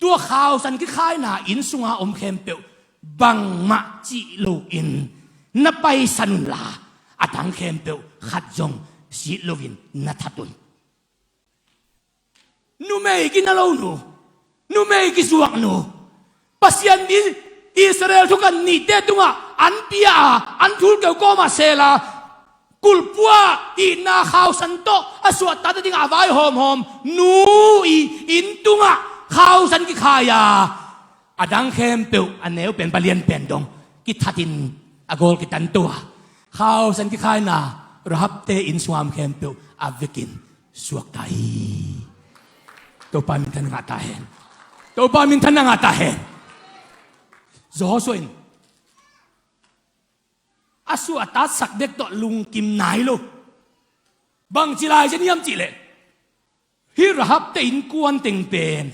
ตัวข่าวสันกิขายนาอินสุงาอมเข้มเปียวบังมาจิโลอินนับไปสันลาอัตังเข้มเปียวขัดจงสิโลวินนัทตุนนูเมย์กินอะไรนูเมย์กิสวกนูปัสยันดิอิสราเอลทุกันนี่เตตุงะอันพิอาอันทุลเกลโกมาเซลากุลปัวอีนาข่าวสันโตอสวดตัดดิ้งอาวายหอมนูอินตุงะข่าวสันกิขายาอดังเข้มเปียวอันเนวเป็นปะเลียนเป็นดงกิทัดินอโกลกิตันตัวข่าวสันกิขายนารับเตอินสวามเข้มเปียวอาวิกินสวกไตตัวปามินทันงาตาเห็นตัวปามินทันงาตาเห็นโจชัวอินอาสวดตัดสักเด็กต่อลุงกิมไหนลูกบังจิลายจะนิยมจิเลฮิรับเตอินกวนเต็งเป็น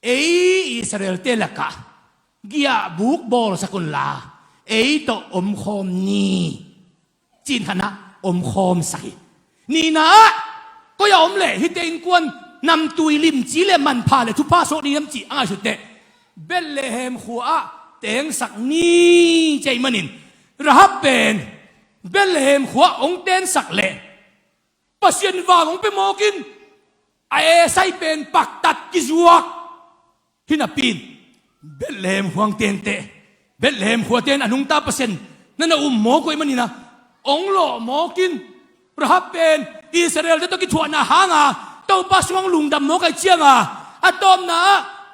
อิสราเอลเตลักะกียบุกบอลสกุลลาต่ออมคอมนี่จีนคณะอมคอมใส่นี่นะก็อย่าอมเล่ฮิเตอินกวนนำตุยลิมจีเลมันพาเลยทุพาโซดีน้ำจีอ้าสุดเตเบลเลเฮมขัวเตงสักนี่ใจมันินรับเป็นเบลเลเฮมขัวองเตนสักเล่ปัสยันวางองไปมอกินไอใส่เป็นปักตัดกิจวักที่นับปีนเบลเลเฮมหวงเตนเตเบลเลเฮมขัวเตนอนุงตาปัสยันนั่นน่ะหมอกุยมันนี่นะองหล่อหมอกินรับเป็นอิสราเอลจะต้องกิจวักนะหางเต้าปัสวังลุงดำหมอไก่เจียงอะตอมนะ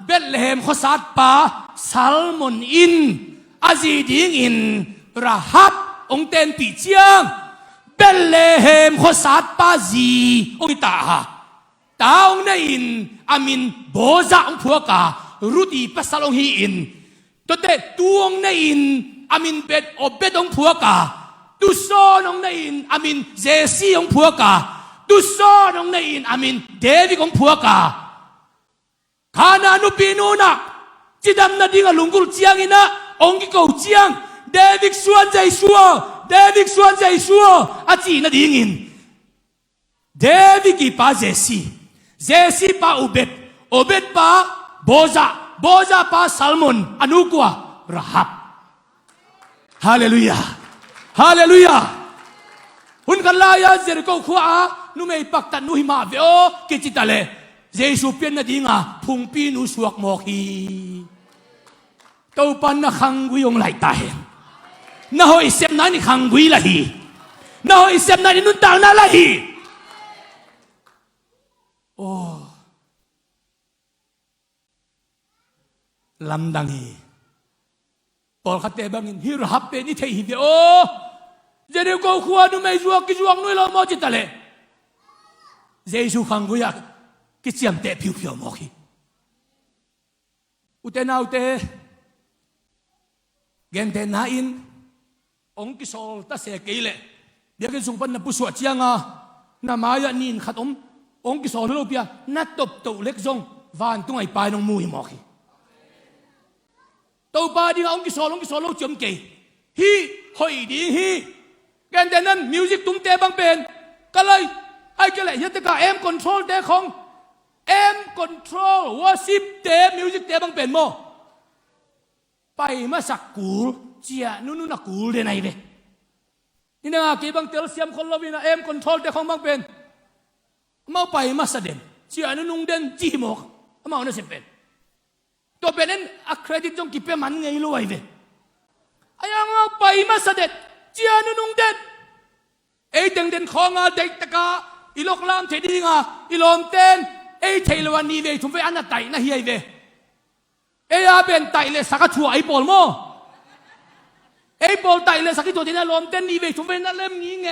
เบลเลเฮมข้อสัตปาซัลมอนอินอาซีดิงอินระหับองเตนปีเจียงเบลเลเฮมข้อสัตปาซีองตาองในอินอามินโบซาองผัวกา รุดีปัสสลงฮีอินตัวเตตวงในอินอามินเบ็ดอบเบ็ดองผัวกาตุโซนองในอินอามินเจซีองผัวกาตุโซนองในอินอามินเดวิดองผัวกาขานานุปีนูนะจิดำนาดิงลุงกุลเจียงอินะองกิโกเจียงเดวิดส่วนใจชัวเดวิดส่วนใจชัวอาจีนาดิงอินเดวิดกีป้าเจซีป้าอุเบ็ดป้าโบซาป้าซัลมอนอนุกัวราฮับฮาเลลูยาฮาเลลูยาหุ่นกันลายาเจริโกขวานุไม่ปักตันนุหิมาเวโอกิจิตาเลเยซูเปียนนาดิงาพุงปีนุสวกโมกีตัวปันนักขังกุยงไหลตายน่าหอยเสพนั่นนี่ขังกุยละฮีน่าหอยเสพนั่นนี่นุนต่างนั่นละฮีโอ้ลำดังฮีปอลขัดเตบังอินฮิรฮับเป็นนี่เทฮีเวโอเจเดโกขวานุไม่จวกกิจวงนุยเราโมจิตาเลเยซูขังกุยกิจยามเตะผิวโมกีอุเตนาอุเตเกนเทน่าอินองกิโซลตาเสกเลยเดี๋ยวกินสุพรรณปุสวดเชียงอ่ะน้ามายานินขัดองกิโซลโลเปียนัดตบตัวเล็กจงวานตรงไอ้ปลายน้องมูยหมอกีตัวปลายดีองกิโซลโลจมเกยฮีหอยดีฮีเกนเทนั้นมิวสิกตุ้มเตะบังเป็นก็เลยไอ้เกล่ยัตกาเอ็มคอนโทรลเตะของเอ็มคอนโทรลว่าสิบเตะมิวสิกเตะบังเป็นโมไปมาสักกูเจียนู่นนักกูเดนไอเวนี่นะกี่บางเตลเซียมคนเราวินะเอ็มคอนโทรลเตะของบังเป็นมาไปมาสะเด็นเจียนู่นเดนจีหมกมาเอาเนื้อเสียเป็นตัวเป็นนั้นอัครดิตจงกิเปมันไงรู้ไอเวไอ้ยังมาไปมาสะเด็ดเจียนู่นเดนไอ้เด่นของเด็กตะกาอีโลกลามเทดีงาอีลมเต้นไอ้เทลวันนี้เวทุ่มไปอันนั้นไตน่ะเฮียเวเอ้ยเป็นไตเลยสักชัวไอ้ปอลโมไอ้ปอลไตเลยสักตัวที่น่าลมเต้นนี่เวทุ่มไปนั่นเล่มนี้ไง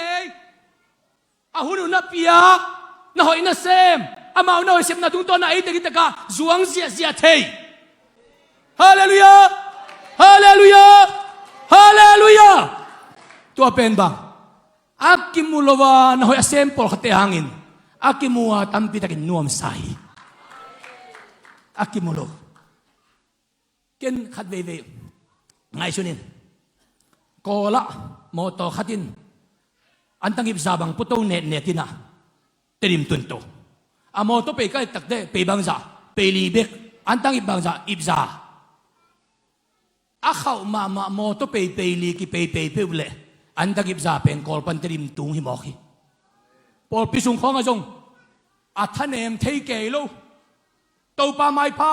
อาหุ่นน่ะเปียน่ะหอยน่ะเซมอามาเอาหน่อยเซมน่ะตุ้งต้นน่ะไอ้เด็กตะกาจวงเสียเทฮาเลลูยาฮาเลลูยาฮาเลลูยาตัวเป็นบังอากิมุลวาน่ะหอยเซมปอลขัดเตะหางอินอากิมัวตั้มพิตากินนัวมใส่อากิมุลเกนขัดเวไงชุนินโกละโมโตขัดินอันตั้งอิบซาบังพุทโธเนตินะเตริมตุนโตอะโมโตเปก็ตักเดเปบังซาเปลีเบกอันตั้งอิบบังซาอิบซาอาเข้ามาโมโตเปลีกิเปอุเลอันตั้งอิบซาเป็นกอลปันเตริมตุงหิมอกีปอลพิสุงของอาจงอัทเนมเทเกโลโตปาไมพา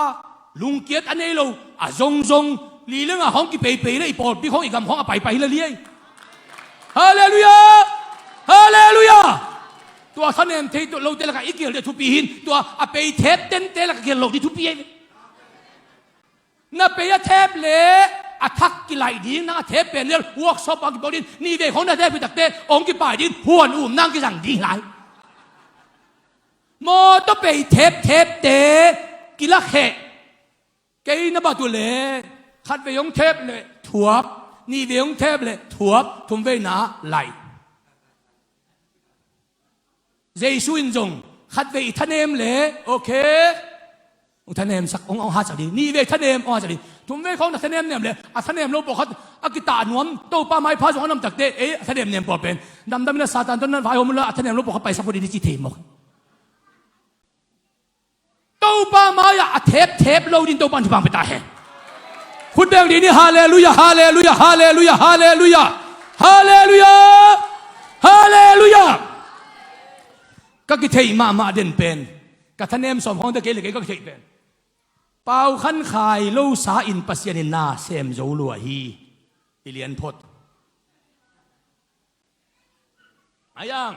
ลุงเกียรติอันนี้เราจงลีเรื่องห้องกี่เปย์เลยปอดพี่ห้องอีกคำห้องไปเลยเลี้ยฮาเลลูยาฮาเลลูยาตัวท่านเองที่ตัวเราเตลกับอีกเกี่ยวกับทุบปีหินตัวอเปย์เทปเตลกับเกี่ยวกับที่ทุบปีน่าเปย์เทปเล่อัทักกี่ไหลดิ้งน่าเทปเป็นเรื่องวอร์กช็อปอักบอดินนี่เวของน่าเทปไปตักเตะองค์กี่ป่ายดิ้งหัวนุ่มนั่งกี่สั่งดิ้งไหลโมต้องเปย์เทปเตะกี่ละเขเกย์นับตัวเล่ขัดไปยงเทปเลยถั่วนี่ไปยงเทปเลยถั่วทุ่มไปหนาไหลเจสุอินจงขัดไปท่านเอมเลยโอเคท่านเอมสักองค์หาสักดีนี่ไปท่านเอมองค์หาสักดีทุ่มไปของท่านเอมเนี่ยเลยท่านเอมเราบอกเขาอากิตาหนวมโตป้าไม้พาสองน้ำจากเตะท่านเอมเนี่ยปลอดเป็นดำนะซาตานต้นนั้นฝ่ายผมละท่านเอมเราบอกเขาไปสักพอดีที่เทมอกโตป้าไม้อะเทปเราดินโตป้าที่บางไปตาแห่คุณเบลดีนี่ฮาเลลูยาฮาเลลูยาฮาเลลูยาฮาเลลูยาฮาเลลูยาฮาเลลูยาก็กิเทยมาเด่นเป็นกับท่านเอ็มสมของตะเกียก็กิเทยเป็นเป่าขันขายโลสาอินปัสยานินาเซมโจลัวฮีอิเลียนพดอายัง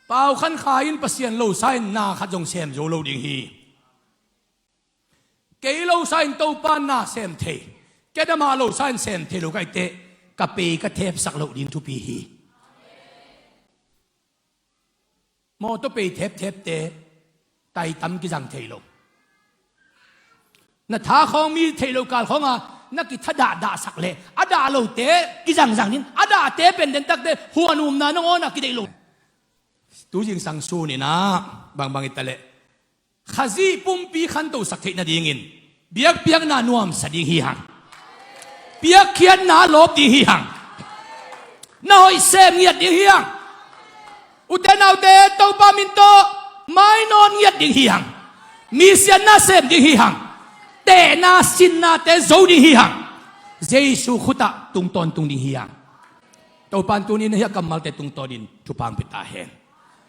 เป่าขันขายอินปัสยานโลสาอินนาขัดจงเซมโจโลดิงฮีเกลโลสาอินโตปานนาเซมเทแกจะมาโลซานเซมเทโลไกเตะกับปีกับเทปสักโลดินทุปีฮีโมโตปีเทปเตะไตตั้มกิจังเทโล na tha khong mi thei lokal khong a na ki thada da sak le ada lo te ki jang jang nin ada te pen den tak te huanum na nong ona ki dei lo tu jing sang su ni na bang itale khazi pumpi khan to sak thei na dingin Biakpiakna nuam sa ding hi hang Piakkhiatna lawp ding hi hang na hoi sem ngiat ding hi hang uten au te to pa min to mai non ngiat ding hi hang mi sian na sem ding hi hang te na sinna te zo ding hi hang Zeisu khuta tung tawntung ding hi hang to pan tu ni na hi kamal te tung to din tu pang pita hen